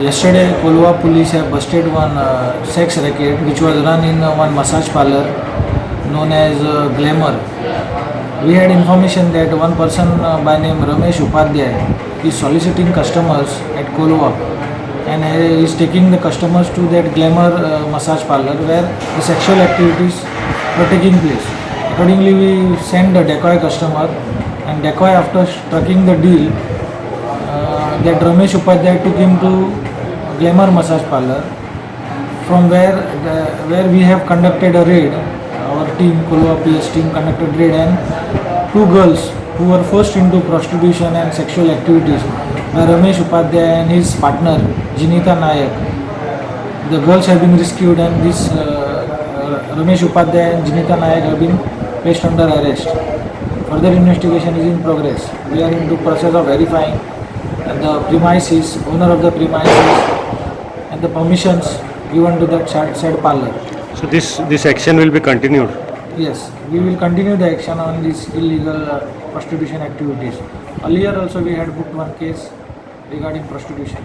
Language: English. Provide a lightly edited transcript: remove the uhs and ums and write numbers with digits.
Yesterday, Kolwa police have busted one sex racket which was run in one massage parlor known as Glamour. We had information that one person by name Ramesh Upadhyay is soliciting customers at Kolwa and is taking the customers to that Glamour massage parlor where the sexual activities were taking place. Accordingly, we sent the decoy customer, and decoy, after striking the deal, that Ramesh Upadhyay took him to Glamour massage parlor, from where we have conducted a raid. Our team, Kolwa PS team, conducted raid, and two girls who were forced into prostitution and sexual activities by Ramesh Upadhyay and his partner Jinita Nayak. The girls have been rescued, and this Ramesh Upadhyay and Jinita Nayak have been placed under arrest. Further investigation is in progress. We are in the process of verifying the premises, owner of the premises, and the permissions given to that said parlor. So this action will be continued. Yes, we will continue the action on these illegal prostitution activities. Earlier also we had booked one case regarding prostitution.